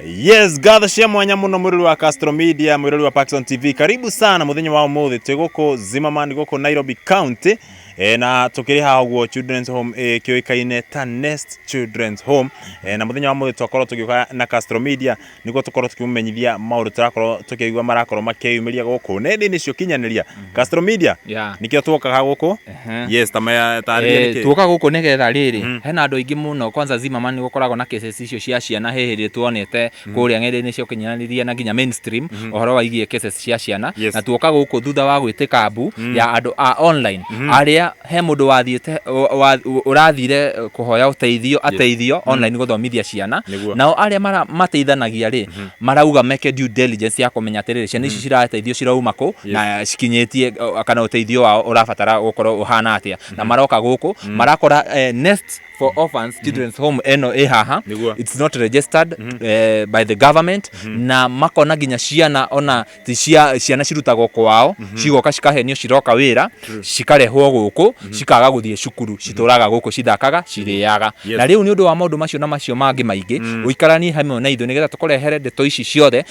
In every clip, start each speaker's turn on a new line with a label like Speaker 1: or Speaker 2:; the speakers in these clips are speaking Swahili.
Speaker 1: Yes, gather cia mwanya muno mwiruri wa Castro Media, mwiruri wa Paxson TV. Karibu sana muthenya wa umuthi twiguko Zimmerman guko Nairobi County. Na tukiri hawo Children's Home kioikaine ta Nest Children's Home. Na muthenya wa umuthi twakorwo tugiuka na Castro Media niko tukorwo tukimumenyithia maundu turakorwo tukigwa marakorwo makiyumiria guko nende-ini cio kinyaniria Castro Media nikio twokaga guko. Yes, tamaya
Speaker 2: twoka guko nigetha riri hena andu aingi muno kwanza Zimmerman gukoragwo na cases icio cia ciana hehiri tuonete kuria ng'enda-ini cio kinyaniria na nginya mainstream ohoro wa igie cases cia ciana na twoka guko thutha wa gwitika mbu ya andu a online aria he mundu wathiete urathire kuhoya uteithio online guthomithia ciana nao aria mateithanagia ri marauga meke due diligence ya kumenya atiriri ciana ici cirateithio cirauma ku na cikinyitie kana uteithio wao urabatara gukorwo uhana atia na maroka guku marakora Nest for Orphans Children's Home eno haha. It's not registered by the government na makona ginya ciana ona ciana cirutagwo kwao cigoka cikahenio ciroka wira cikarehwo guku cikaga guthie cukuru cituraga guku cithakaga ciriaga na riu ni undu wa maundu macio na macio mangi maingi uikarani hamwe na ithu nigetha tukorehere ndeto ici ciothe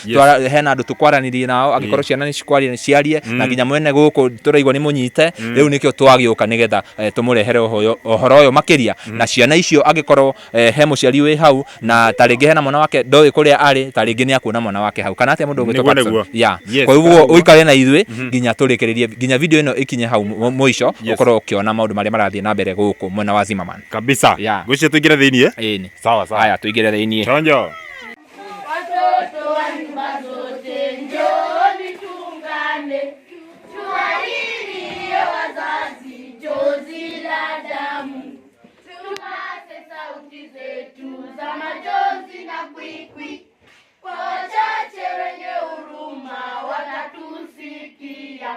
Speaker 2: hena andu tukwaranirie nao agikorwo ciana ni cikwaria ciarie na ginya mwene guku turaigwa ni munyite riu nikio twagiuka nigetha tumurehere ohoro uyu makiria na ciana icio agikorwo he muciari wi hau na taringi hena mwana wake ndoi kuria ari taringi ni akuona mwana wake hau kana atia mundu ungitoka kwa hivyo uikare na ithui ginya turikiririe ginya video ino ikinye hau muico ukorwo ukiona maundu maria marathie na mbere guku mwena wa Zimmerman
Speaker 1: kabisa gucio tuingire thiini
Speaker 2: ni
Speaker 1: sawa
Speaker 2: haya tuingire thiini
Speaker 1: chonjo
Speaker 3: watoto wa nyumba zote njoni tungane tuwalilie wazazi jozi la damu tupate sauti zetu za majonzi na kwikwi kwa wachache wenye huruma watatusikia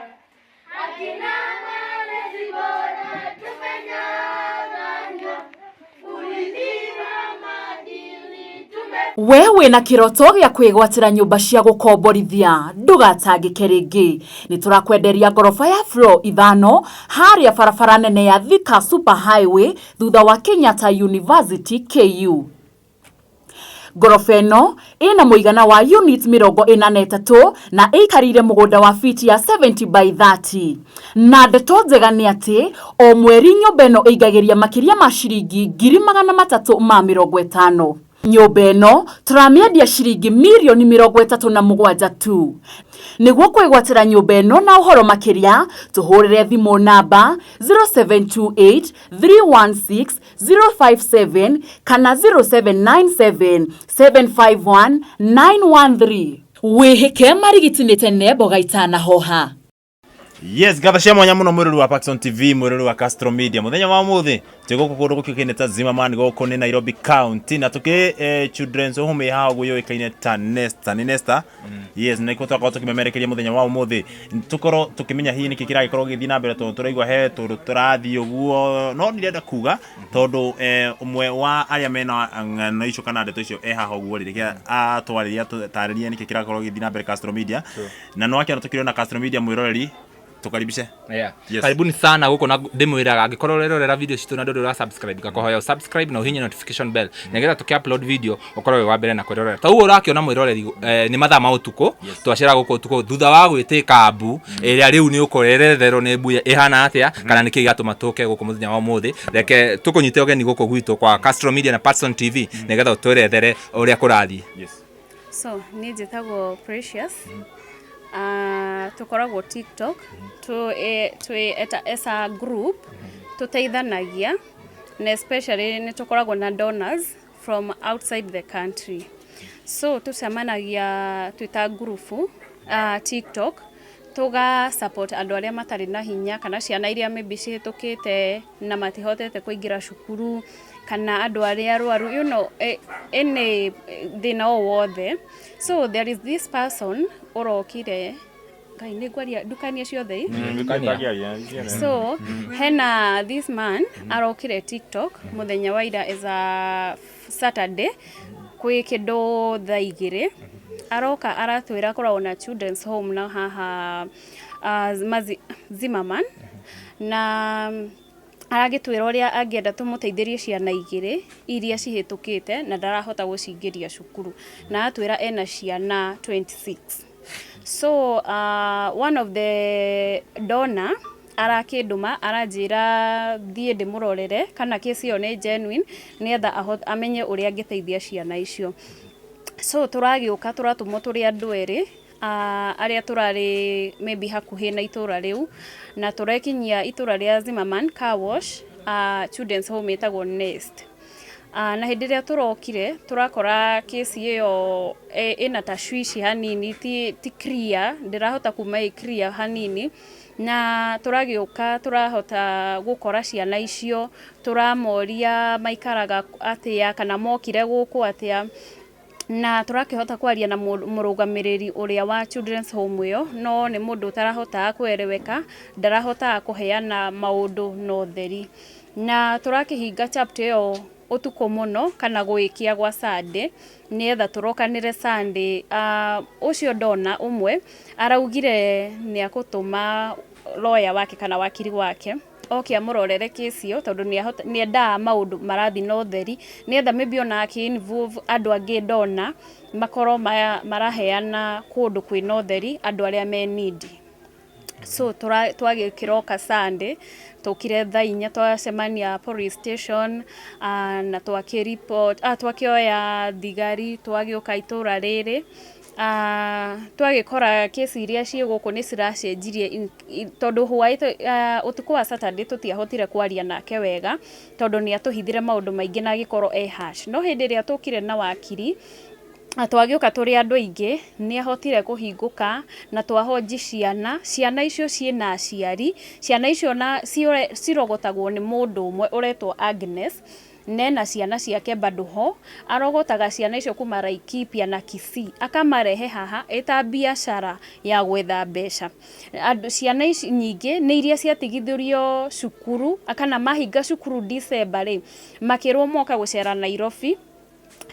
Speaker 3: akina malezi bora tumenyang'anywa ulizima madili wewe na kiroto gya kwigwatira nyumba cia gukomborithia ndugatangike ringi ni turakwenderia gorofa ya floor 5 haria barabara nene ya Thika Super Highway thutha wa Kenyatta University KU. Gorofa ĩno ina muigana wa unit 43 na ikarire mugunda wa fiti ya 70 by 30 na ndeto njega ni ati o mweri nyumba ĩno ĩingagiria makiria ma ciringi 350,000. Nyumba ĩno turamiendia ciringi milioni 37 tu. Niguo kwigwatira nyumba ĩno na uhoro makiria tuhurire thimu namba 0728 316 057 kana 0797 751 913. Wihike marigitini tene boga itana hoha.
Speaker 1: Yes, gather cia mwanya muno mwiruri wa Paxson TV, mwiruri wa Castro Media. Muthenya wa umuthi twiguko kundu gukikine ta Zimmerman guko ni Nairobi County na tuki Children's Home hawo guyoikaine ta Nest ni Nesta. Yes, na iko twako tukimemerekeria muthenya wa umuthi tukoro tukimenya hii ni kikira gikorwo githi na mbere turaigwa he turathi uguo no ndirenda kuga tondu umwe wa aria mena ng'ano icio kana ndeto icio haha uguo riria atwariria tutariria ni kikira gikorwo githi na mbere Castro Media na no akira tukirona Castro Media mwiroreri tukaribishe.
Speaker 2: Yes. Karibuni sana guko na ndimwiraga angikorwo rerorera video citu na ndodo ra subscribe gakohoya subscribe na uhinye notification bell nigetha tuki-upload video ukorwo wa mbere na kwirorera ta uguo urakiona mwiroreri ni mathaa ma utuko twacira guko utuko thutha wa gwitika mbu iria riu ni ukorererero ni mbu ihana atia kana niki gatuma tuke guko muthenya wa umuthi reke tukunyite ogeni guko gwitu kwa Castro Media na Paxson TV nigetha utwerethere uria kurathi.
Speaker 4: So ni njitagwo Precious tukoragwo TikTok as a group tuteithanagia na especially ni tukoragwo na donors from outside the country, so tusemanagia twita group TikTok tuga support andu aria matari na hinya kana ciana iria maybe cihitukite na matihotete kuingira cukuru kana andu aria arwaru any thina o wothe. So there is this person orokire ngai ni gwaria dukania ciothe so hena this man arokire TikTok muthenya wa ira is a Saturday kwi kindu thaa 2 aroka aratwira korwo na Children's Home na haha Zimmerman na aragitwira uria angienda tumuteithirie ciana igiri iria cihitukite na ndarahota gucingiria cukuru na atwira ena ciana 26. So one of the donor arakinduma aranjira thie ndimurorere kana kesi yo ni genuine nietha amenye uria angiteithia ciana icio. So turagiuka turatumwo turi andu eri aria turari maybe hakuhi na itura riu na turekinyia itura ria Zimmerman car wash children's home etagwo Nest. Na hindi ria turokire turakora kesi iyo ina tashwishi hanini ti clear, ndirahota kuma clear hanini na turagiuka turahota gukora ciana icio turamoria maikaraga atia kana mokire guku atia na turakihota kwaria na murugamiriri uria wa children's home iyo no ni mundu utarahota kwereweka ndarahota kuheana maundu no theri na turakihinga chapter iyo utuko muno kana gwikia gwa Sunday nietha turokanire Sunday. Ucio dona umwe araugire ni akutuma lawyer wake kana wakiri wake oke amurorere kesi yo tondu ni enda maundu marathi no theri nietha maybe ona aki involve andu angi dona makoro maraheana kundu kwi no theri andu aria me need. So twagikiroka Sunday tukire thaa 4 twacemania police station na twakireport twakioya thigari twagioka itura riri twagikora kesi iria ciguku ni ciracenjirie tondu hwaĩ utuku wa Saturday tutiahotire kwaria nake wega tondu ni atuhithire maundu maingi na gikorwo hash no hindi ria tukire na wakiri twagioka turi andu aingi ni ahotire kuhinguka na twahoji ciana icio ciena aciari ciana icio na cirogotagwo ni mundu umwe uretwo Agnes nena ciana ciake bado ho arogotaga ciana icio kuma Laikipia na Kisii akamarehe haha eta biashara ya gwetha mbeca. Ciana ici nyingi ni iria ciatigithirio cukuru akana mahinga cukuru December makirwo moka gucera Nairobi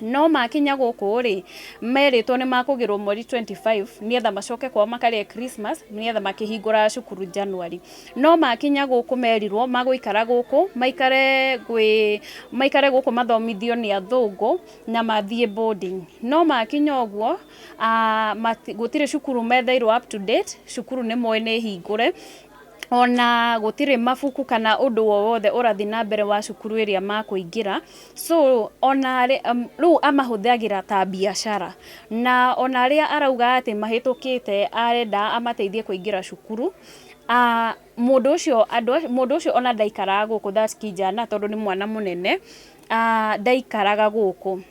Speaker 4: no makinya guku ri meritwo ni makugirwo mweri 25 nietha macoke kwa makarie Christmas nietha makihingura cukuru January no makinya guku merirwo maguikara guku maikare guku mathomithio ni athungu na mathie boarding no makinya ogwo gutire cukuru methairwo up to date cukuru ni moene hingure ona gutire mafuku kana undu wothe urathi na mbere wa cukuru iria makuingira. So ona riu amahuthagira ta biashara na ona ria arauga ati mahitukite arenda amateithie kuingira cukuru mundu ucio ona ndaikaraga guku that kijana tondu ni mwana munene ndaikaraga guku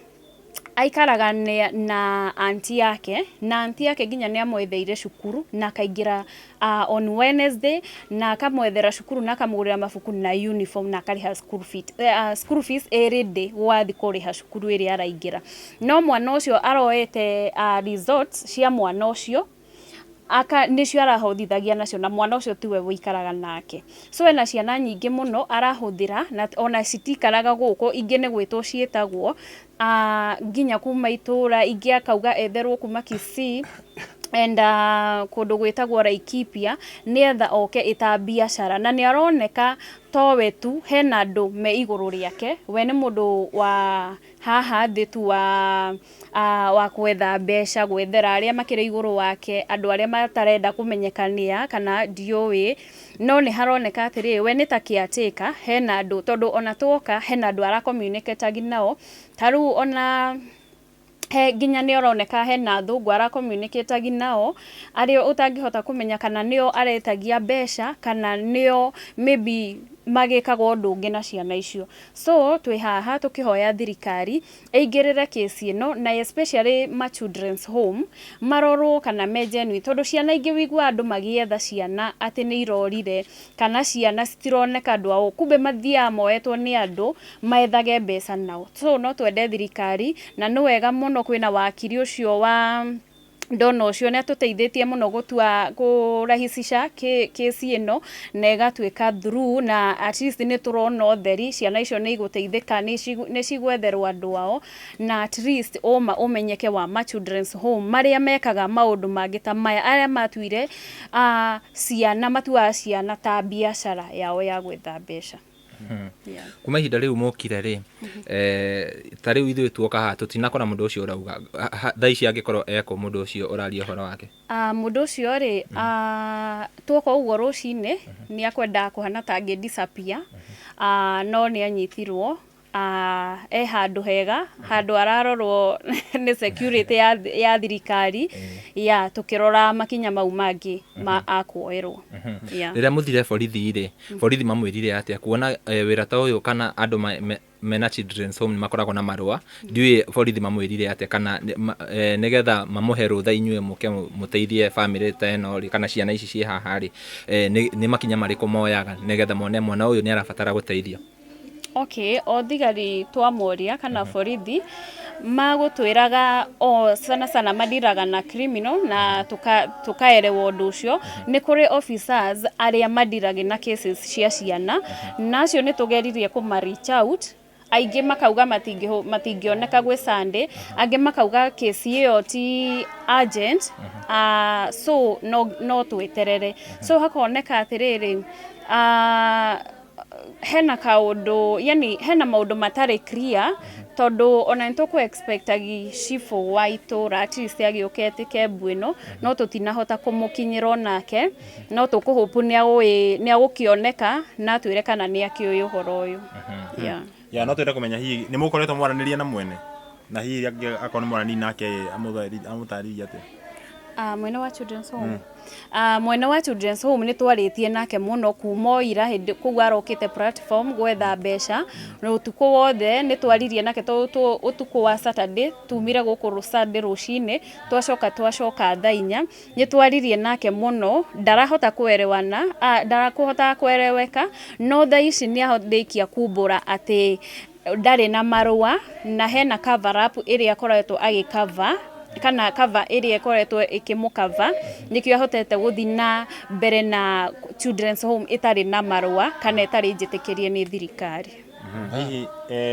Speaker 4: aikaraga na auntie yake na auntie yake ginya ni amwetheire cukuru na kaingira on Wednesday na akamwethera cukuru na akamugurira mabuku na uniform na akariha school fees every day wathi kuriha cukuru iria araingira no mwana ucio aroete results cia mwana ucio nicio arahothithagia nacio na mwana ucio tiwe wikaraga nake. So ena ciana nyingi muno arahuthira na ona citikaraga guku ingi ni gwitwo cietagwo nginya kuma itura ingi akauga etherwo kuma Kisii enda kundu gwitagwo Laikipia nietha oke ita biashara na ni aroneka towe tu hena andu me iguru riake we ni mundu wa haha thitu wa kwetha mbeca gwethera aria makire iguru wake andu aria matarenda kumenyekania kana ndioi no ni haroneka atiri we ni ta kiateka hena andu tondu ona tuoka hena andu ara communicate nao taru ona ginya ni oroneka hena athungu ara communicate nao ario utangihota kumenya kana nio aretagia mbeca kana nio maybe magikaga undu ungi na ciana icio. So twi haha tukihoya thirikari eigirire kesi ino na especially ma children's home marorwo kana mejenwi tondu ciana ingi wigwa andu magietha ciana ati ni irorire kana ciana citironeka andu ao kumbe mathia moetwo ni andu maethage mbeca nao. So no twende thirikari na ni wega muno kwina wakiri ucio wa ndona ucio ni atuteithĩtie muno gutua kurahisisha kesi ino na igatuika through na at least ni turona utheri ciana icio ni iguteithika ni cigwetherwo andu ao na at least umenyeke wa ma children's home maria mekaga maundu mangi ta maya aria matuire ciana matuaga ciana ta biashara yao ya gwetha mbeca.
Speaker 2: kuma ihinda riu mukire ri ta riu ithuĩ tuoka haha tutinakora mundu ucio urauga thaa ici angikorwo eko mundu ucio uraria horo wake
Speaker 4: mundu ucio ri tuoka uguo rucini ni akwenda kuhana ta angi disappear no ni anyitirwo handu hega handu ararorwo ni security ya thirikari ya tukirora makinya mau mangi ma akuoerwo
Speaker 2: rĩrĩa muthire borithi ri borithi mamwirire atia kuona wĩra ta ũyũ kana andũ mena children's home makoragwo na marũa ndiũĩ borithi mamwirire atia kana nigetha mamuhe rũtha inyuĩ mũke mũteithie family ta ĩno kana ciana ici ciĩ haha ri nĩ makinya marĩkũ moyaga nigetha mone mwana ũyũ nĩ arabatara gũteithio
Speaker 4: Okay, o thigari twamoria kana borithi magutwiraga sana madiraga na criminal na tukaerewa undu ucio ni kuri officers aria madirage na cases cia ciana nacio ni tugeririe kuma reach out aingi makauga matingioneka gwe Sunday angi makauga case iyo ti urgent so no tweterere so hakoneka atiriri hena kaundu yani hena maundu matari clear tondu ona ntuku expectagi shifo waitura at least agiukete kebwino no tutinahota kumukinyira nake no tukuhopu ni agukioneka na twire kana ni akioyo horo uyu
Speaker 1: ya no twire kumenya hihi ni mukoretwo mwaraniria na mwene na hihi akoni mwarani nake amutariria ate
Speaker 4: mwene wa children's home mwene wa children's home ni twaritie nake muno kuma ira hindi kugwa rokite platform gwetha mbeca no utuko wothe ni twaririe nake utuko wa Saturday tumire gukuru Sunday rucine twacoka thaa 4 ni twaririe nake muno ndarahota kuerewana ndarakuhota kuereweka no thaa ici ni ahothikia kumbura ati ndari na marua na hena cover up iria akoretwo agikava kana cover area ikoretwo ikimukava nikio hotete guthina mbere na children's home itari na marua kana itari njitikirie ni thirikari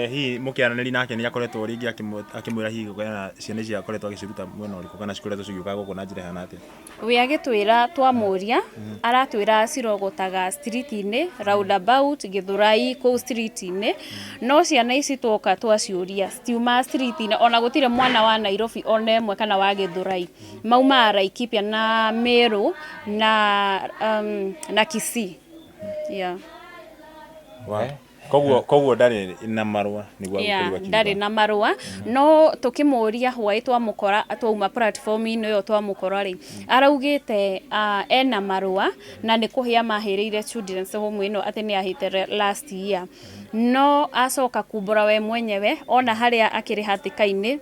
Speaker 1: hihi mukiaranĩri nake ni akoretwo ringi akimwira hihi kana ciana cia akoretwo agicuruta mwena uriku kana cikoretwo cigiuka guku na njira hana atia
Speaker 4: we agitwira twamuria aratwira cirogotaga street-ini roundabout Githurai ku street-ini no ciana ici twoka twaciuria stiuma street-ini ona gutire mwana wa Nairobi ona emwe kana wa Githurai mauma Araikipia na Meru na Kisii
Speaker 1: Koguo ndari na marua niguo gukuriwa
Speaker 4: ndari na marua no tukimuria hwai twamukora twauma platform ino yo twamukora ri araugite ena marua na ni kuhia mahiriire children's home ino ati ni ahite last year no acoka kumbura we mwenyewe ona haria akiri hatikaini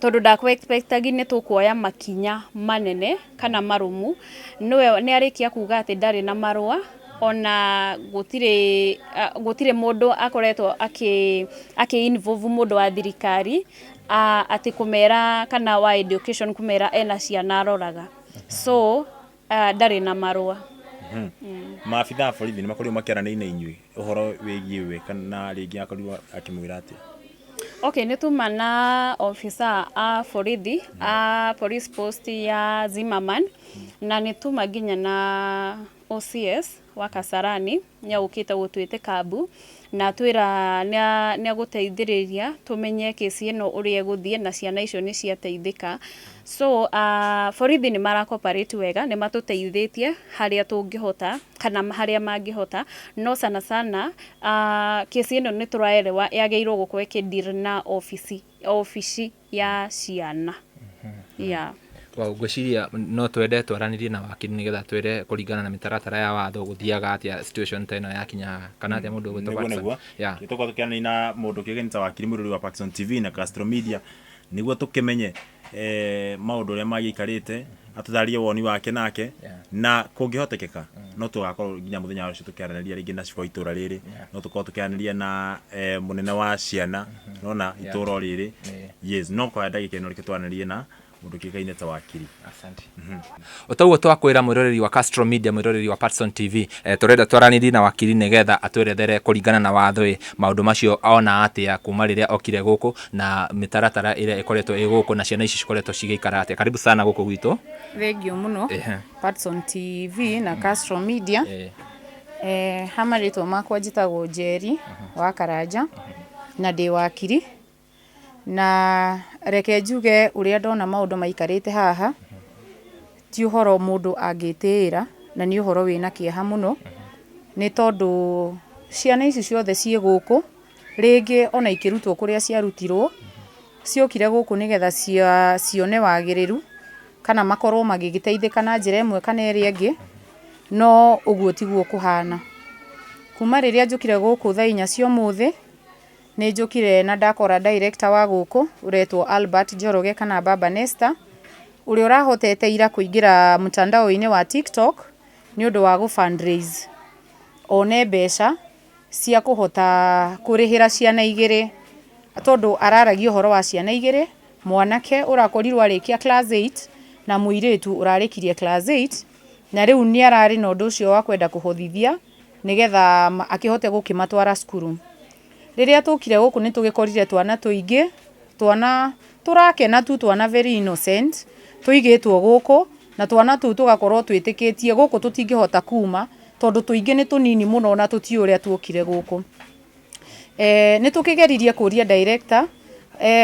Speaker 4: tondu ndakwa expectagi ni tukuoya makinya manene kana marumu niwe ni arikia kuga ati ndari na marua ona gutire mundu akoretwo involve mundu wa thirikari ati kumera kana wa education kumera ena ciana aroraga so ndari na marua
Speaker 1: maabitha borithi ni makorirwo makiaranĩria inyuĩ uhoro wigie we kana ringi akorirwo akimwira ati
Speaker 4: Okay, nituma na officer a borithi a police post ya Zimmerman na nituma ginya na OCS wa Kasarani nyaukite gutwite kabu na twira ni aguteithiriria tumenye kesi ino urie guthie na ciana icio ni ciateithika so borithi ni mara cooperate wega ni matuteithitie haria tungihota kana haria mangihota no sana kesi ino ni turaerewa yageirwo gukwe kidir na ofisi ya ciana
Speaker 2: ngwiciria no twende twaranirie na wakiri nigetha twire kuringana na mitaratara ya watho guthiaga atia situation ta ino yakinya kana atia mundu
Speaker 1: gwitwa gitoko tukianani na mundu kigenita wakiri mururi wa Paxson TV na Castro Media niguo tukimenye maundu ria magikarite atutharie woni wake nake na kungihotekeka no tugakorwo nginya muthenya ucio tukiaraniria ringi na cibo itura riri no tukorwo tukiaraniria na munene wa Ciana nona itura riri yes no kwa ndagika ino rikitwaranirie na mundu kikaine ta wakiri
Speaker 2: asante otaguo twakwira mwiroreri wa Castro Media mwiroreri wa Paxson TV turenda twaranirie na wakiri nigetha atwerethere kuringana na watho maundu macio ona atia kuma riria okire guku na mitaratara iria ikoretwo iguku na ciana ici cikoretwo cigeikara atia karibu sana guku gwitu
Speaker 5: thengio muno Paxson TV na Castro Media Hamarĩtwo makwa njĩtagwo Njeri wa Karanja na ndĩ wakiri, na reke njuge ũrĩa ndona maũndũ maikarĩte haha ti ũhoro mũndũ angĩtĩĩra, na nĩ ũhoro wĩna kĩeha mũno, nĩ tondũ ciana ici ciothe ciĩ gũkũ rĩngĩ ona ikĩrutwo kũrĩa ciarutirwo, ciokire gũkũ nĩgetha cione wagĩrĩru kana makorwo magĩgĩteithĩka na njĩra ĩmwe kana ĩrĩa ĩngĩ, no ũguo tiguo kũhana. Kuma rĩrĩa njũkire gũkũ thaa 4 cia ũmũthĩ, nĩ njũkire na ndakora director wa gũkũ ũretwo Albert Njoroge kana Baba Nesta, ũrĩa ũrahotete ira kũingĩra mtandao-inĩ wa TikTok nĩ ũndũ wa gũ-fundraise one mbeca cia kũhota kũrĩhĩra ciana 2, tondũ araragia ũhoro wa ciana 2, mwanake ũrakorirwo arĩkia class 8 na mũirĩtu ũrarĩkirie class 8, na rĩu nĩ ararĩ na ũndũ ũcio wa kwenda kũhothithia nĩgetha akĩhote gũkĩmatwara cukuru. Rĩrĩa tũkire gũkũ nĩ tũgĩkorire twana tũingĩ, twana tũrakena tu, twana very innocent, tũigĩtwo gũkũ na twana tũu tũgakorwo twĩtĩkĩtie gũkũ tũtingĩhota kuma tondũ tũingĩ nĩ tũnini mũno na tũtiĩ ũrĩa tuokire gũkũ. Nĩ tũkĩgeririe kũria director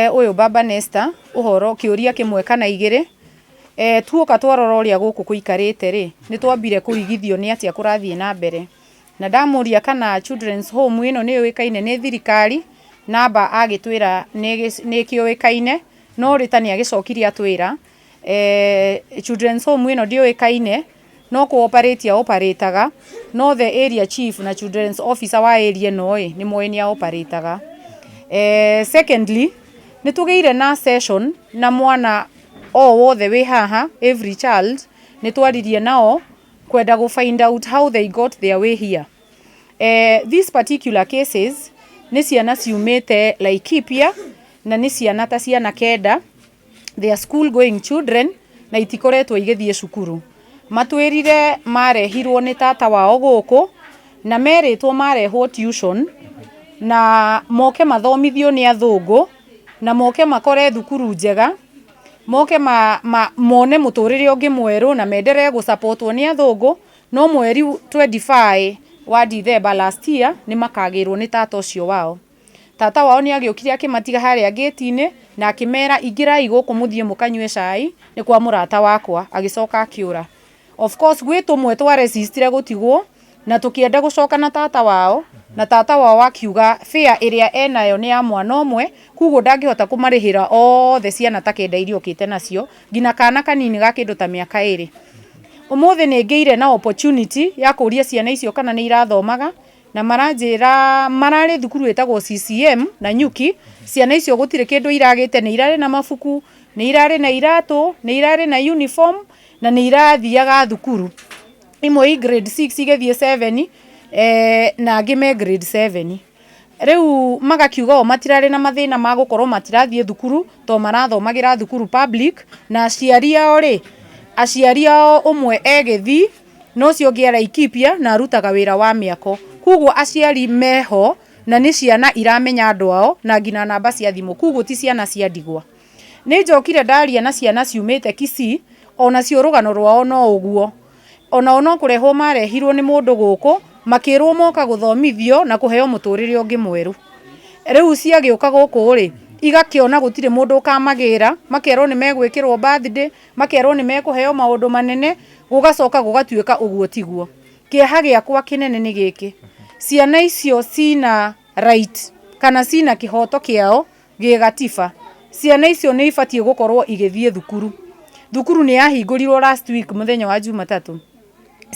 Speaker 5: ũyũ Baba Nesta ũhoro kĩũria kĩmwe kana 2, tuoka twarora ũrĩa gũkũ gũikarĩte rĩ, nĩ twambire kũrigithio nĩ atĩa kũrathiĩ na mbere, na ndamũria kana children's home ĩno nĩ yũĩkaine nĩ thirikari, namba agĩtwĩra nĩ kĩũĩkaine, no rĩta nĩ agĩcokirie atwĩra children's home ĩno ndĩũĩkaine, no kũ-operate operataga, no the area chief na children's officer wa area ĩno nĩ moĩ nĩ operataga. Secondly, nĩ tũgĩire na session na mwana o wothe wĩ haha, every child, nĩ twaririe nao kwenda find out how they got their way here. These particular cases nĩ ciana ciumĩte Laikipia na nĩ ciana ta ciana 9, they are school going children na itikoretwo igĩthiĩ cukuru. Matwĩrire marehirwo nĩ tata wao gũkũ na merĩtwo marehwo tuition na moke mathomithio nĩ athũngũ na moke makore thukuru njega, moke mone mũtũrĩre ũngĩ mwerũ na menderee gũsupportwo nĩ athũngũ, no mweri 25 wa December last year nĩ makagĩrwo nĩ tata ũcio wao. Tata wao nĩ agĩũkire akĩmatiga harĩa gate-inĩ na akĩmera ingĩrai gũkũ mũthiĩ mũkanyue cai nĩ kwa mũrata wakwa, agĩcoka akĩũra. Of course gwĩ tũmwe twa resistire gũtigwo na tũkĩenda gũcoka na tata wao, na tata wao akiuga fare ĩrĩa enayo nĩ ya mwana ũmwe, koguo ndangĩhota kũmarĩhĩra othe ciana ta 9 iria okĩte nacio, nginya kana kanini ga kĩndũ ta mĩaka 2. Ũmũthĩ nĩ ngĩire na opportunity ya kũria ciana icio kana nĩ irathomaga, na maranjĩra mararĩ thukuru ĩtagwo CCM na Nyuki, ciana icio gũtirĩ kĩndũ iragĩte, nĩ irarĩ na mabuku, nĩ irarĩ na iratũ, nĩ irarĩ na uniform na nĩ irathiaga thukuru. Imwe i grade 6 igĩthiĩ 7 na angĩ me grade 7. Rĩu magakiuga o matirarĩ na mathĩna ma gũkorwo matirathiĩ thukuru to marathomagĩra thukuru public, na aciari ao rĩ, aciari ao ũmwe egĩthi no ũcio ũngĩ Laikipia na arutaga wĩra wa mĩako, koguo aciari meho na nĩ ciana iramenya andũ ao na ngina namba cia thimũ, koguo ti ciana cia ndigwa. Nĩ njokire ndaria na ciana ciumĩte Kisii, ona cio rũgano rwao no ũguo, ona no kũrehwo marehirwo nĩ mũndũ gũkũ, makĩrwo moka gũthomithio na kũheo mũtũrĩre ũngĩ mwerũ. Rĩu ciagĩũka gũkũ rĩ, igakĩona gũtirĩ mũndũ ũkamagĩra, makerwo nĩ megwĩkĩrwo birthday, makerwo nĩ mekũheo maũndũ manene, gũgacoka gũgatuĩka ũguo tiguo. Kĩeha gĩakwa kĩnene nĩ gĩkĩ, ciana icio cina right kana cina kĩhoto kĩao gĩgatiba. Ciana icio nĩ ibatiĩ gũkorwo igĩthiĩ thukuru. Thukuru nĩ yahingũrirwo last week mũthenya wa Jumatatũ.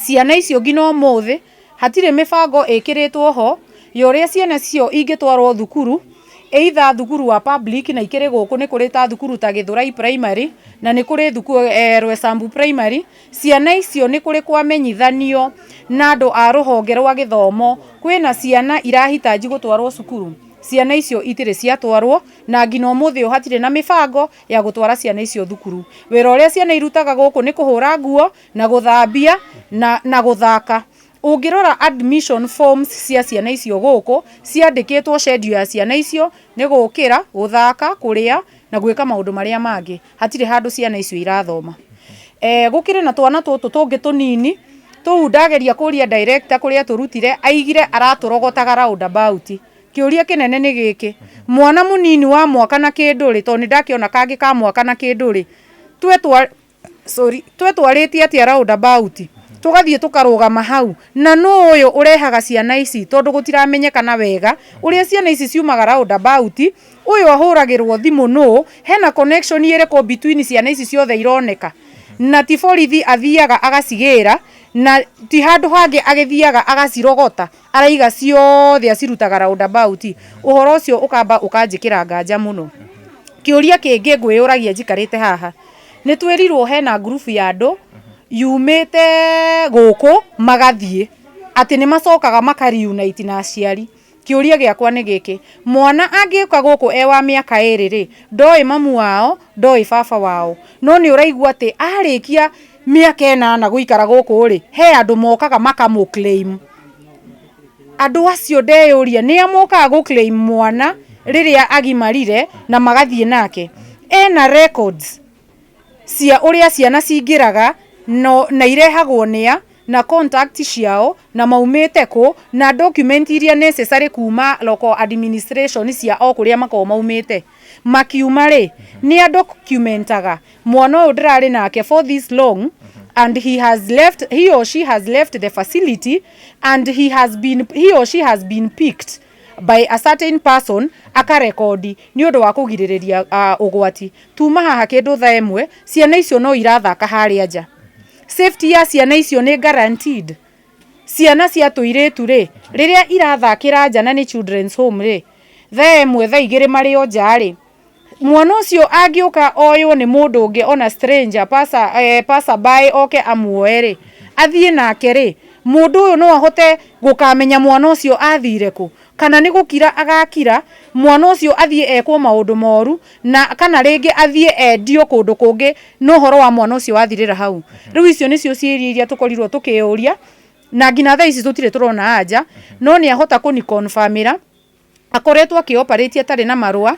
Speaker 5: Ciana icio nginya ũmũthĩ hatirĩ mĩbango ĩkĩrĩtwo ho ya ũrĩa ciana icio ingĩtwarwo thukuru, either thukuru wa public na ikĩrĩ gũkũ nĩ kũrĩ ta thukuru ta Gĩthũrai primary na nĩ kũrĩ thukuru Rwesambu primary. Ciana icio nĩ kũrĩ kwamenyithanio na andũ a rũhonge rwa gĩthomo kwĩna ciana irahitaji gũtwarwo cukuru. Ciana icio itirĩ ciatwarwo na ngina ũmũthĩ hatirĩ na mĩbango ya gũtwara ciana icio thukuru. Wĩra ũrĩa ciana irutaga gũkũ nĩ kũhũra nguo na gũthambia na gũthaka. Ũngĩrora admission forms cia ciana icio gũkũ ciandĩkĩtwo schedule ya ciana icio nĩ gũkĩra, gũthaka, kũrĩa na gwĩka maũndũ marĩa mangĩ. Hatirĩ handũ ciana icio irathoma. Gũkĩrĩ na twana tũtũ tũngĩ tũnini tu ndageria kuria director kuria turutire aigire aratorogotaga roundabout kiuria kinene ni giki mwana munini wa mwaka na kinduri to ni ndakiona kangi ka mwaka na kinduri twetwaritie atia roundabout tugathie tukarugama hau na no uyu urehaga ciana ici tondu gutiramenyekana wega uria ciana ici ciumaga roundabout uyu ahuragirwo thimu no hena connection ireko between ciana ici ciothe ironeka na ti borithi athiaga agacigira na ti handu hangi agithiaga agacirogota araiga ciothe acirutaga roundabout uhoro ucio ukamba ukanjikira nganja muno kiuria kingi ngwiyuragia njikarite haha ni twirirwo hena group ya andu yumite guku magathie ati ni macokaga makariunite na aciari kiuria giakwa ni giki mwana angiuka guku ewa miaka iri ndoi mamu wao ndoi baba wao no ni uraigua ati arikia miaka 8 guikara guku ri he andu mokaga makamukleim andu acio ndeyuria ni amokaga guclaim mwana riria agimarire na magathie nake ena records cia uria ciana cingiraga no na irehagwo nia na contact ciao na maumite ku na document iria necessary kuma local administration cia o kuria mako maumite makiuma ri ni documentaga mwana uyu ndirari nake for this long and he or she has left the facility and he or she has been picked by a certain person akarekodi ni undu wa kugiririria ugwati tuma haha kindu tha emwe ciana icio no irathaka haria nja safety ya ciana icio ni guaranteed ciana cia tuiretu ri riria irathakira nja na ni children's home ri tha emwe tha igiri mari o nja ri mwana ucio angiuka oyo ni mundu ungi ona stranger pasa by oke amuoere athie nake ri mundu uyu no ahote gukamenya mwana ucio athire ku kana ni gukira agakira mwana ucio athie ekwo maundu moru na kana ringi athie endio kundu kungi no horo wa mwana ucio wathirira hau riu icio nicio ciiriria tukorirwo tukiuria na ngina tha ici tutire turona anja no ni ahota kuni confirmira akoretwo akioperate atari na marua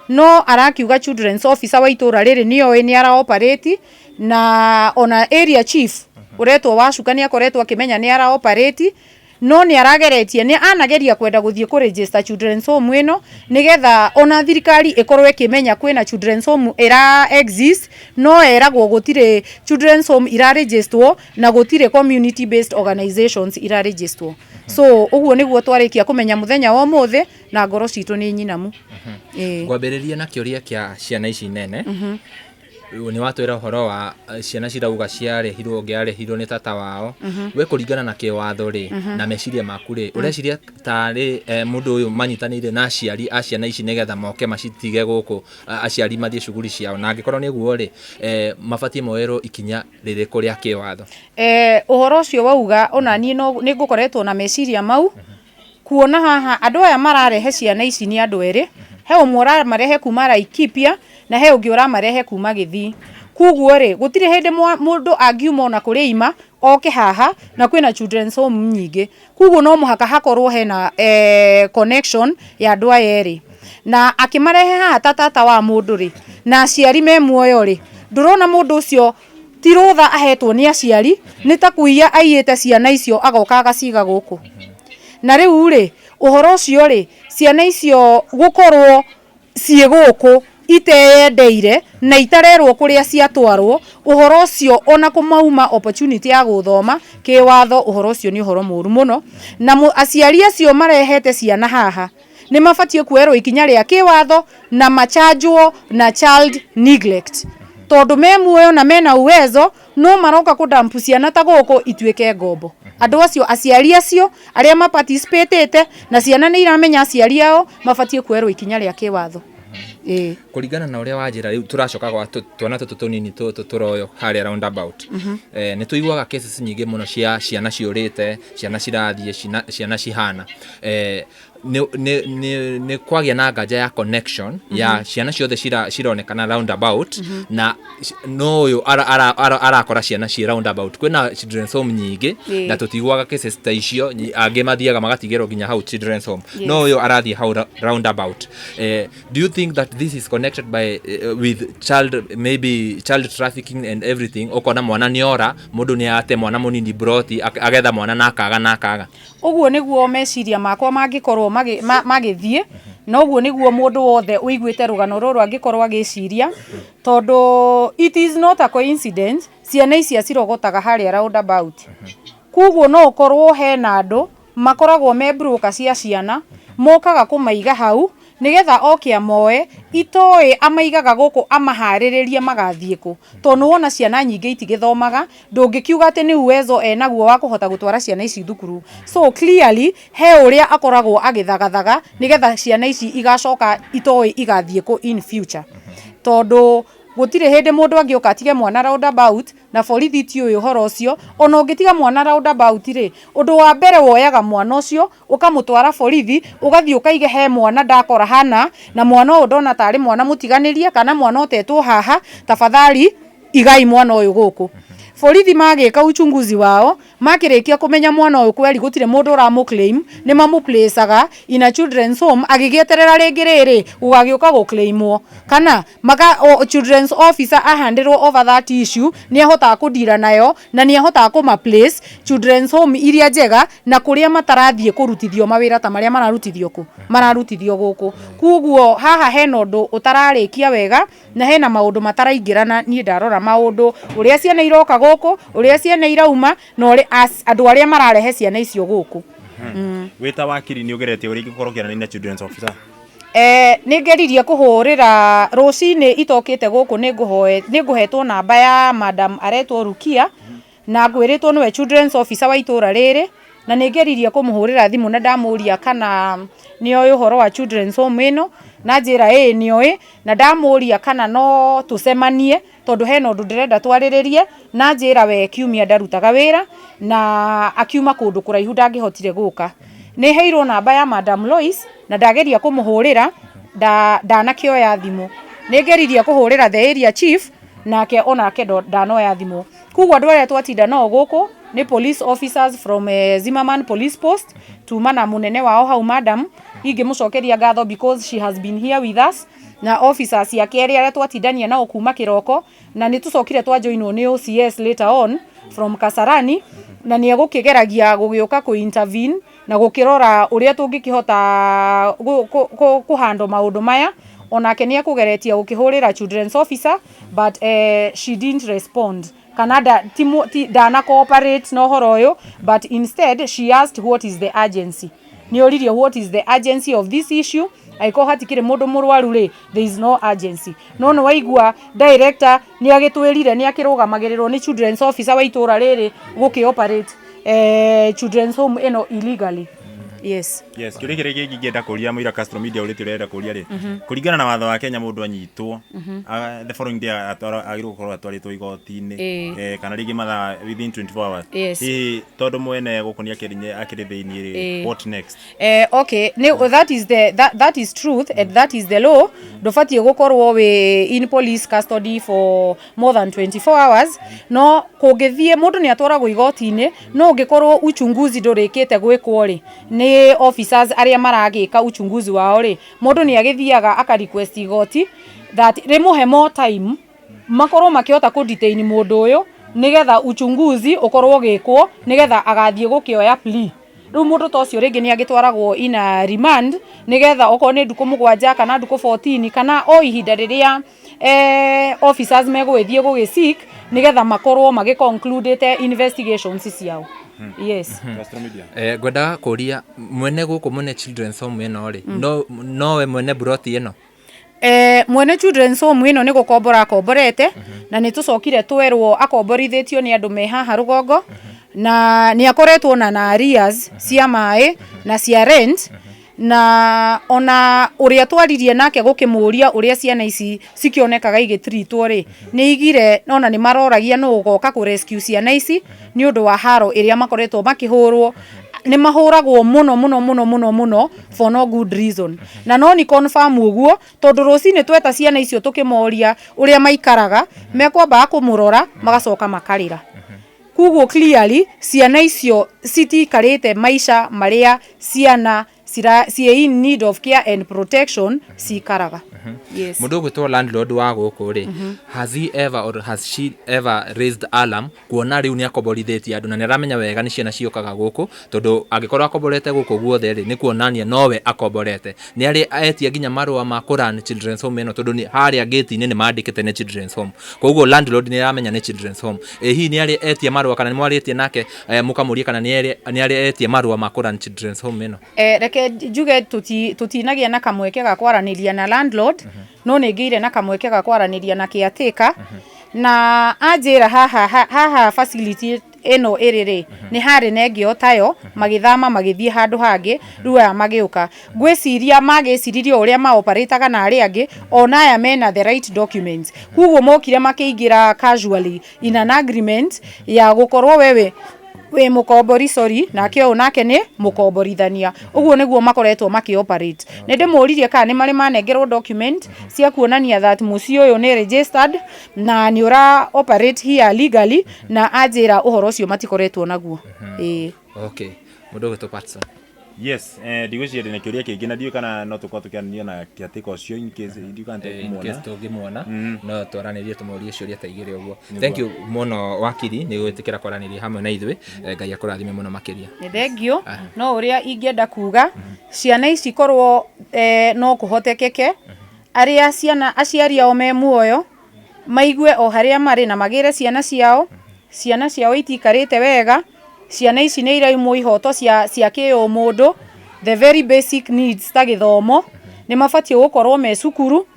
Speaker 5: no arakiuga children's officer wa itura riri niyo ni ara operate na ona area chief uretwo wacukania akoretwo akimenya ni ara operate no ni arageretie ni anageria kwenda guthie ku register children's home ino nigetha ona thirikari ikorwe kimenya kwina children's home era exist no eragwo gutire children's home ira register na gutire community based organizations ira register so uguo niguo twarikia kumenya muthenya wa muthi na ngoro citu ni nyinamu
Speaker 2: ngwambiriria na kiuria kia ciana ici nene ni watwira horo wa ciana cirauga ciarehirwo ngiarehirwo ni tata wao we kuringana na kiwatho ri na meciria maku ri ureciria tari mundu uyu manyitanire na aciari a ciana ici nigetha moke macitige guku aciari mathie cuguri ciao na angikorwo ni guo ri mabatie moero ikinya riri kuria kiwatho
Speaker 5: uhoro ucio wauga ona ni ngukoretwo na meciria mau kuona haha andu aya mararehe ciana ici ni andu eri he umwe marehe kuma Laikipia na he ungi marehe kuma Githii kuguo ri gutire hindi mundu angiuma ona kuri ima oke haha na kwina children's home nyingi kuguo no muhaka hakorwo hena connection ya andu aya eri na akimarehe haha tata wa mundu ri na aciari me muoyo ri ndurona mundu ucio tirutha ahetwo ni aciari ni ta kuiya aiyete ciana icio agoka agaciga guku na riu ri uhoro ucio ri ciana icio gukorwo cie guku iteyendeire na itarerwo kuria ciatwarwo uhoro ucio ona kumauma opportunity ya guthoma kiwatho uhoro ucio ni uhoro muru muno na aciari acio marehete ciana haha ni mabatie kuerwo ikinya ria kiwatho na machanjwo na child neglect tondu me muoyo na mena uwezo no maroka kudampu ciana ta guku ituike ngombo andu acio aciari acio aria ma participate na ciana ni iramenya aciari ao mabatie kuerwo ikinya ria kiwatho
Speaker 2: kuringana na uria wajira riu turacoka gwa twana tutu tunini turoyo haria roundabout ni tuiguaga cases nyingi muno cia ciana ciurite ciana cirathie ciana cihana ni kwagia na nganja ya connection ya ciana ciothe cironekana roundabout na no uyu arakora ciana ci roundabout kwina children's home nyingi na tutiguaga cases ta icio angi mathiaga magatigero ginya hau children's home no uyu arathie hau roundabout do you think that this is connected by with child trafficking and everything, okona mwana niora mundu ni ate mwana munini broti agetha mwana nakaga
Speaker 5: uguo niguo meciria makwa mangikorwo magithie na uguo niguo mundu wothe uiguite rugano ruru angikorwo agiciria tondu it is not a coincidence ciana ici cirogotaga haria roundabout kuguo no ukorwo hena andu makoragwo me broker cia ciana mokaga kumaiga hau nigetha okia moe itoe amaigaga guku amahariririe magathie ku tondu wona ciana nyingi itigithomaga ndungikiuga ati ni uwezo enaguo wa kuhota gutwara ciana ici thukuru so clearly he uria akoragwo agithagathaga nigetha ciana ici igacoka itoe igathie ku in future tondu gutire hindi mundu angioka atige mwana roundabout na borithi ti uyu horo ucio ona ungitiga mwana roundabout ri undu wa mbere woyaga mwana ucio ukamutwara borithi ugathie ukaige he mwana ndakora hana na mwana uyu ndona tari mwana mutiganirie kana mwana utetwo haha tafadhali igai mwana uyu guku borithi magika uchunguzi wao makirikia kumenya mwana uyu kweli gutire mundu uramukleim ni mamuplaceaga in a children's home agigieterera ringi riri ugagiuka guclaimwo kana children's officer ahandirwo over that issue ni ahota kudira nayo na ni ahota kumaplace children's home iria njega na kuria matarathie kurutithio mawira ta maria mararutithio guku kuguo haha hena undu utararikia wega na hena maundu mataraingirana ni ndarora maundu uria ciana iroka guku uria ciana irauma no andu aria mararehe ciana icio guku
Speaker 1: wita wakiri ni ugerete uri gikorokera na children's officer
Speaker 5: ningeririe kuhurira rucini itokite guku ninguhetwo namba ya madam aretwo Rukia na ngwiritwo niwe children's officer wa itura riri na ningeririe kumuhurira thimu na ndamuria kana nioy uhoro wa children's home ino na njira nioy na ndamuria kana no tucemanie tondu hena undu ndirenda twariririe na njira we kiumia ndarutaga wira na akiuma kundu kuraihu ndangihotire guka ni heirwo namba ya madam Lois na ndageria kumuhurira ndanakioya thimu ningeririe kuhurira the area chief nake onake ndanoya thimu kuguo andu aria twatinda no guku ni police officers from Zimmerman police post tumana munene wao hau madam ingimucokeria ngatho because she has been here with us na officers ya keri aria twatindania nao kuma kiroko na nitucokire twajoinwo ni OCS later on from Kasarani na ni egukigeragia gugiuka ku intervene na gukirora uria tungikihota kuhando maundu maya onake ni akugeretia gukihurira children's officer but she didn't respond Canada dana cooperate no horoyo but instead she asked what is the urgency ni oririo what is the urgency of this issue aiko hatikire mundu murwaru ri there is no urgency no waigua director ni agitwirire ni akirugamagirirwo ni children's officer wa itura riri gukioperate children's home eno illegally yes
Speaker 1: kirikire gigienda kuria muira Castro Media uri turenda kuria ri kuringana na watho wa Kenya mundu anyitwo the following day agiru gukorwo atwaritwo igoti-ini kana rigi matha within 24 hours tondu mwene gukunia akiri thiini ri what next
Speaker 5: okay that is truth and that is the law ndubatie gukorwo we in police custody for more than 24 hours no kungithie mundu ni atwaragwo igoti-ini no ungikorwo uchunguzi ndurikite gwikwo ri ni officers aria maragika uchunguzi wao ri mundu ni agithiaga aka request igoti that rimuhe more time makorwo makihota ku detain mundu uyu nigetha uchunguzi ukorwo gikwo nigetha agathie gukioya plea riu mundu tocio ringi ni agitwaragwo ina remand nigetha okorwo ni nduku 7 kana nduku 14 kana o ihinda riria officers megwithie gugisik nigetha makorwo magiconcludete investigations ciao yes
Speaker 2: gwenda kuria mwene guku mune children's home eno ri no we mwene broti eno
Speaker 5: mwene children's home ino ni gukombora akomborete na ni tucokire twerwo akomborithitio ni andu me haha rugongo na ni akoretwo na arrears cia mai na cia rent na ona uria twaririe nake gukimuria uria ciana ici cikionekaga igitritwo ri ni igire ona ni maroragia no ugoka ku rescue ciana ici ni undu wa haro iria makoretwo makihurwo ni mahuragwo muno for no good reason na no ni confirm uguo tondu rucini tweta ciana icio tukimoria uria maikaraga mekwamba kumurora magacoka makarira kuguo clearly ciana icio citikarite maisha maria ciana sie in need of care and protection cikaraga. Yes.
Speaker 2: Mundu gwitwo landlord wa guku ri has he ever or has she ever raised alarm kuona riu ni akomborithitie andu na ni aramenya wega ni ciana ciokaga guku tondu angikorwo akomborete guku guothe ri ni kuonania nowe akomborete ni ari aetia ginya marua ma kuran children's home eno tondu ni haria gate ni mandikite ni children's home koguo landlord ni aramenya ni children's home hi ni ari etia marua kana ni mwaritie nake mukamuria kana ni ari etia marua ma kuran children's home eno
Speaker 5: reke juge tutinagia na kamweke ga kwaraniria na landlord no nigire na kamweke ga kwaraniria na caretaker na ajira haha facility eno erere ni hari negio tayo magithama magithie handu hangi ruya magiuka gwiciria magiciririe uria ma operataga na ari angi ona aya mena the right documents hugo mokire makiingira casually in an agreement ya gukorwo wewe we mukombori nake onake ni mukomborithania uguo niguo makoretwo makioperate nende muririe kana ni mari manengerwo document cia kuonania that muci uyu ni registered na ni ura operate here legally na ajira uhoro ucio matikoretwo naguo
Speaker 2: okay mundu gito Patson.
Speaker 1: Yes, digwiciria ni kiuria kingi na dio kana no tukwa tukianania na kiatiko cio in case dio kana
Speaker 2: tukimwona tungimwona no twaranirie tumurie ciuria ta igire uguo. Thank you muno wakiri ni gwitikira kwaraniria hamwe na ithui ngai akurathime muno makiria.
Speaker 5: Ni thengio no uria ingienda kuga ciana ici korwo no kuhotekeke aria ciana aciari ao me muoyo maigue o haria mari na magire ciana ciao itikarite wega. Ciana ici ni iraimwo ihoto cia kiumundu the very basic needs ta githomo ni mabatie gukorwo me cukuru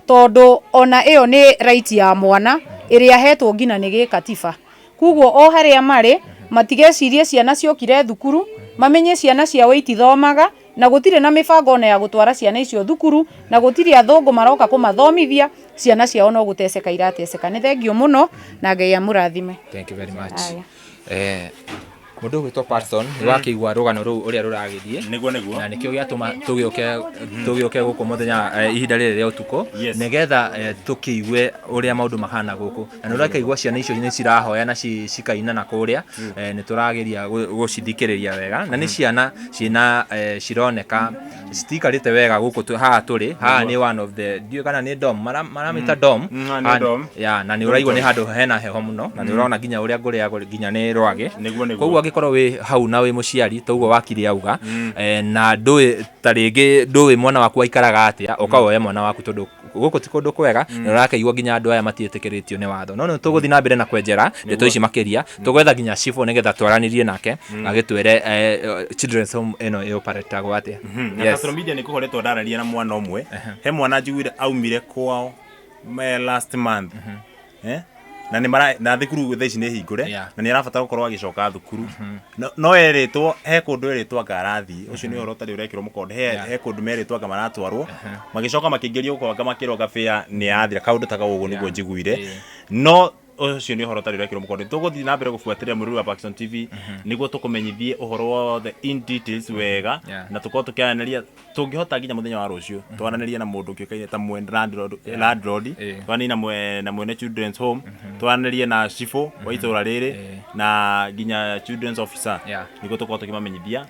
Speaker 5: tondu ona iyo ni right ya mwana iria hetwo ngina ni gikatiba kuguo o haria mari matigecirie ciana ciokire thukuru mamenye ciana ciao itithomaga na gutire na mibango ona ya gutwara ciana icio thukuru na gutire athungu maroka kumathomithia ciana ciao no guteseka irateseka. Ni thengio muno na ngai amurathime.
Speaker 2: Thank you very much. Mundu gwitwo Patson ni wakigwa rugano ru uria ruragithie
Speaker 1: niguo
Speaker 2: na nikio giatuma tugioke guku muthenya ihinda riri ria utuko nigetha tukiigue uria maundu mahana guku na nurakaigwa ciana icio ni cirahoya na cikaina na kuria ni turageria gucithikiriria wega na ni ciana cina cironeka citikarite wega guku haha turi haha ni one of the dio kana ni dom maramita dom ya na ni uraigwa ni handu hena heho muno na ni urona ginya uria nguria ginya ni rwage koguo gikorwo we hau na we muciari toguo wakiri auga na ndui taringi ndui mwana waku aikaraga atia ukawoya mwana waku tondu guku ti kundu kwega na urakaigwa ginya andu aya matietikiritio ni watho no tuguthi na mbere na kwenjera ndeto ici makiria tugwetha ginya cifo nigetha twaranirie nake agitwere children's home eno ioperatagwo atia.
Speaker 1: Na social media ni kuhoretwo ndararia na mwana umwe he mwana njiguire aumire kwao last month na ni mara na thukuru thaici ni hingure na ni arabatara gukorwo agicoka thukuru no eritwo he kundu eritwo ngarathi ucio ni orotari urekirwo mukonde he kundu meritwo anga maratwarwo magicoka makingerio gukorwo makirwo gabia ni athira kaundu taka ugu niguo njiguire no ucio ni orotari urekirwo mukonde tuguthi na mbere gufuatilia Mundurume Pakistan TV niguo tukumenyithie uhoro wothe in details wega na tukorwo tukianaria tungihota ginya muthenya wa rucio twananirie na mundu kiukaine ta mwe landlord twani na mwene children's home twananirie na cifo wa itura riri na ginya children's officer niguo tukorwo tukimamenyithia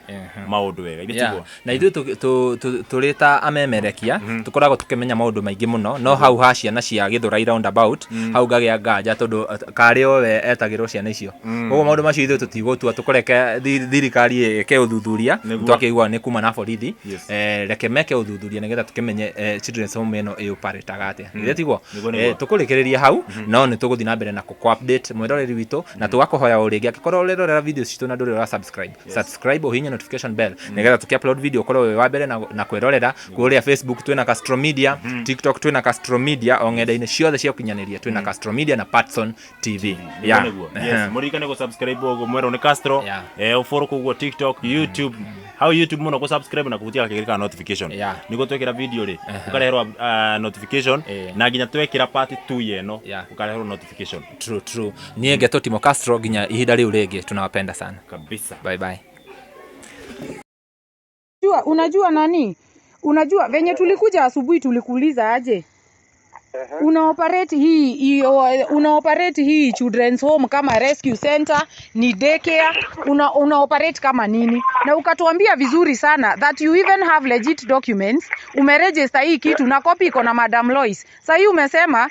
Speaker 1: maundu wega itigwa
Speaker 2: na ithu turita amemerekia tukoragwo tukimenya maundu maingi muno no hau ha ciana cia githura roundabout hau gagia nganja tondu kario we etagirwo ciana icio koguo maundu macio ithu tutigotua tukoreke thirikari ke uthuthuria twakigwa ni kuma na borithi reke meke uthuthuria nigetha tukimenye children's home eno ioperataga atia itigwa tukurikiriria hau no ni tuguthi na mbere na ku-update mwiroreri witu na tugakuhoya uringi akikorwo urerorera videos citu na nduri wa subscribe uhinya notification bell nigetha tuki-upload video korwo we wa mbere na kwirorera kuria Facebook twina Castro Media TikTok twina Castro Media ongenda-ini ciothe cia ukinyaniria twina Castro Media na Patson TV
Speaker 1: yes murikane ku subscribe ugo mwero ni Castro ufollow kugo TikTok YouTube how YouTube muno ku subscribe na kutia kigirika notification niko twekira video ri ukareherwa notification na ginya twekira part 2 yeno ukareherwa notification
Speaker 2: true nie geto Timo Castro ginya ihinda riu ringi tunawapenda sana
Speaker 1: kabisa
Speaker 2: bye bye.
Speaker 5: Unajua nani? Unajua venye tulikuja asubuhi tulikuuliza aje? Unaoperate hii children's home kama rescue center, ni daycare, unaoperate kama nini? Na ukatuambia vizuri sana that you even have legit documents. Umeregister hii kitu na copy iko na Madam Lois. Sasa hii umesema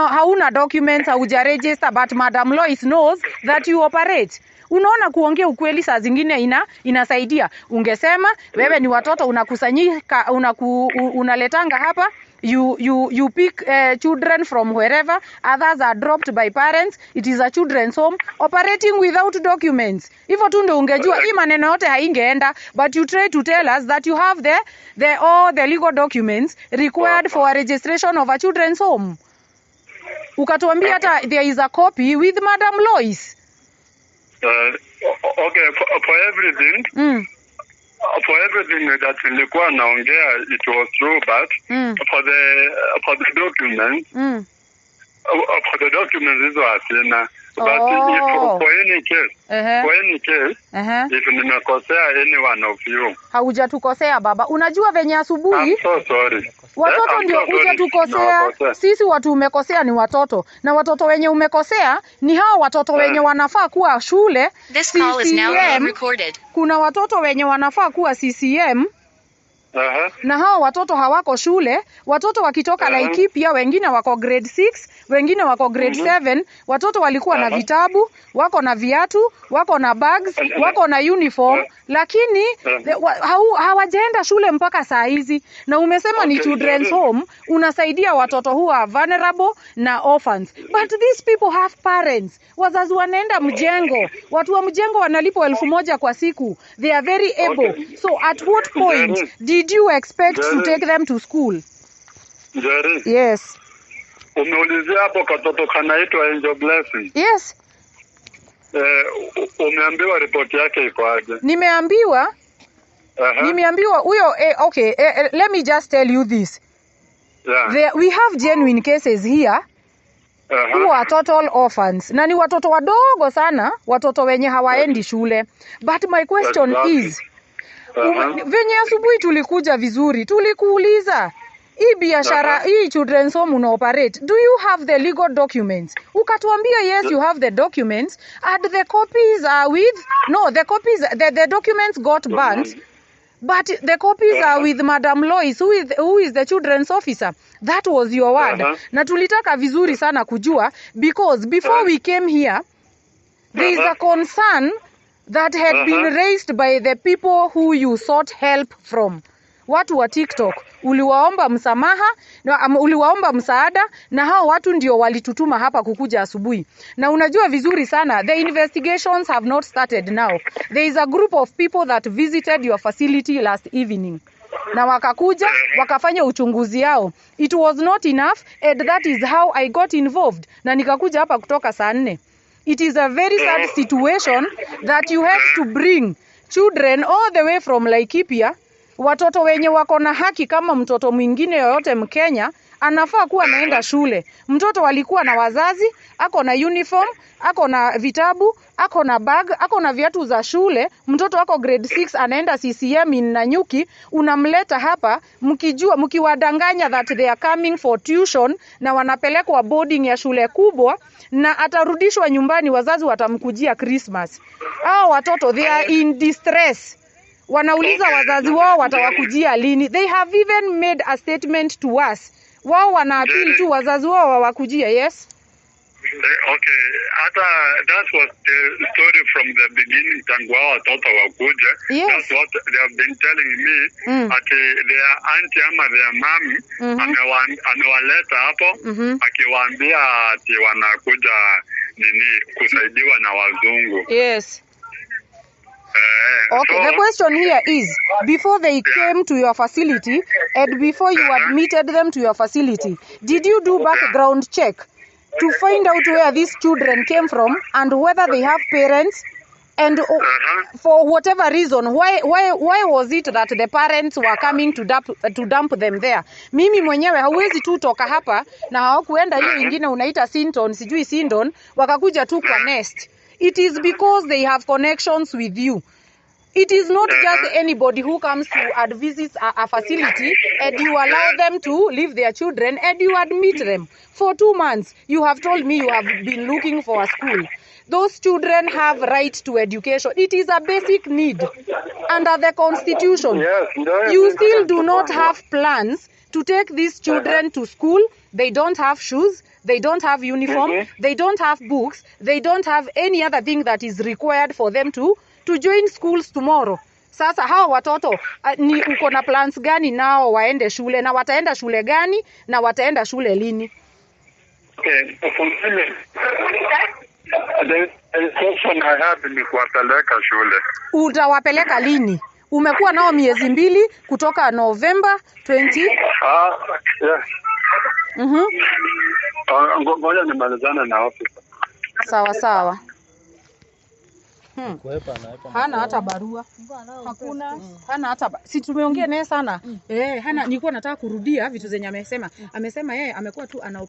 Speaker 5: hauna documents, haujaregister, but Madam Lois knows that you operate. Unaona, kuongea ukweli saa zingine inasaidia. Ungesema wewe ni watoto unakusanyika, unaletanga hapa, you pick children from wherever, others are dropped by parents, it is a children's home operating without documents. Hivyo tu ndio ungejua hii maneno yote haingeenda, but you try to tell us that you have all the legal documents required for a registration of a children's home. Ukatuambia hata there is a copy with Madam Lois.
Speaker 6: Okay, for everything. For everything that nilikuwa naongea, it was true, but for the documents, for the documents hizo hasina. But for any case, if nimekosea any one of you,
Speaker 5: haujatukosea baba. Unajua venye asubuhi,
Speaker 6: I'm so sorry.
Speaker 5: Watoto ndio hujatukosea. Sisi watu umekosea ni watoto, na watoto wenye umekosea ni hao watoto wenye wanafaa kuwa shule.
Speaker 7: This call is now being recorded.
Speaker 5: Kuna watoto wenye wanafaa kuwa CCM. Na hao watoto hawako shule. Watoto wakitoka Laikipia, wengine wako grade 6, wengine wako grade 7. Watoto walikuwa na vitabu, wako na viatu, wako na bags, wako na uniform, lakini hawajaenda shule mpaka saa hizi. Na umesema ni children's home, unasaidia watoto who are vulnerable na orphans. But these people have parents. Wazazi wanaenda mjengo. Watu wa mjengo wanalipo 1,000 kwa siku. They are very able. So at what point did you expect to take them to school?
Speaker 6: Jerry.
Speaker 5: Yes.
Speaker 6: Umeulizia hapo katoto kanaitwa Angel Blessing.
Speaker 5: Yes.
Speaker 6: Umeambiwa report yake iko aje?
Speaker 5: Nimeambiwa huyo okay, let me just tell you this. We have genuine cases here who are total orphans. Na ni watoto wadogo sana, watoto wenye hawaendi shule. But my question is, venye asubuhi tulikuja vizuri, tulikuuliza hii biashara, hii children's home unaoperate, do you have the legal documents? Ukatuambia yes, you have the documents, and the copies are with, no, the copies, the documents got burnt, but the copies are with Madam Lois, who is the children's officer. That was your word. Na tulitaka vizuri sana kujua, because before we came here, there is a concern that had been raised by the people who you sought help from. Watu wa TikTok, uliwaomba msamaha, uliwaomba msaada, na hao watu ndio walitutuma hapa kukuja asubuhi. Na unajua vizuri sana, the investigations have not started now. There is a group of people that visited your facility last evening. Na wakakuja, wakafanya uchunguzi yao. It was not enough, and that is how I got involved. Na nikakuja hapa kutoka saa 4. It is a very sad situation that you have to bring children all the way from Laikipia. Watoto wenye wako na haki kama mtoto mwingine yoyote Mkenya, anafaa kuwa naenda shule. Mtoto walikuwa na wazazi, ako na uniform, ako na vitabu, ako na bag, ako na viatu za shule. Mtoto wako grade 6 anaenda CCM in Nanyuki, unamleta hapa mkiwadanganya that they are coming for tuition na wanapelekwa boarding ya shule kubwa, na atarudishwa nyumbani, wazazi watamkujia Christmas. Hao watoto they are in distress. Wanauliza wazazi wao watawakujia lini. They have even made a statement to us. Wao wanaapili tu wazazi wao wawakujia. Yes.
Speaker 6: Okay, hata that was the story from the beginning, tangu wao watoto wakuja.
Speaker 5: Yes.
Speaker 6: That's what they have been telling me. Ati their auntie ama their mom amewaleta hapo, akiwaambia ati wanakuja kusaidiwa na wazungu.
Speaker 5: Yes. Okay, the question here is, before they came to your facility and before you admitted them to your facility, did you do background check to find out where these children came from and whether they have parents? And for whatever reason, why was it that the parents were coming to dump them there? Mimi mwenyewe hauwezi tu toka hapa na hawakuenda hiyo ingine unaita Sinton, sijui Sindon, wakakuja tu kwa nest. It is because they have connections with you. It is not just anybody who comes to visits a facility and you allow them to leave their children and you admit them. For 2 months, you have told me you have been looking for a school. Those children have right to education. It is a basic need under the Constitution. You still do not have plans to take these children to school. They don't have shoes. They don't have uniform. They don't have books. They don't have any other thing that is required for them to join schools tomorrow. Sasa hawa watoto ni uko na plans gani nao waende shule, na wataenda shule gani na wataenda shule lini?
Speaker 6: Okay, the question I have ni kuwapeleka shule.
Speaker 5: Utawapeleka lini? Umekuwa nao miezi 2 kutoka November 20.
Speaker 6: Yeah. Ngoja nimalizane na officer.
Speaker 5: Sawa sawa. Hana hata barua. Hakuna. Hana hata si tumeongea naye sana. Hana nilikuwa nataka kurudia vitu zenye amesema. Amesema yeye amekuwa tu ana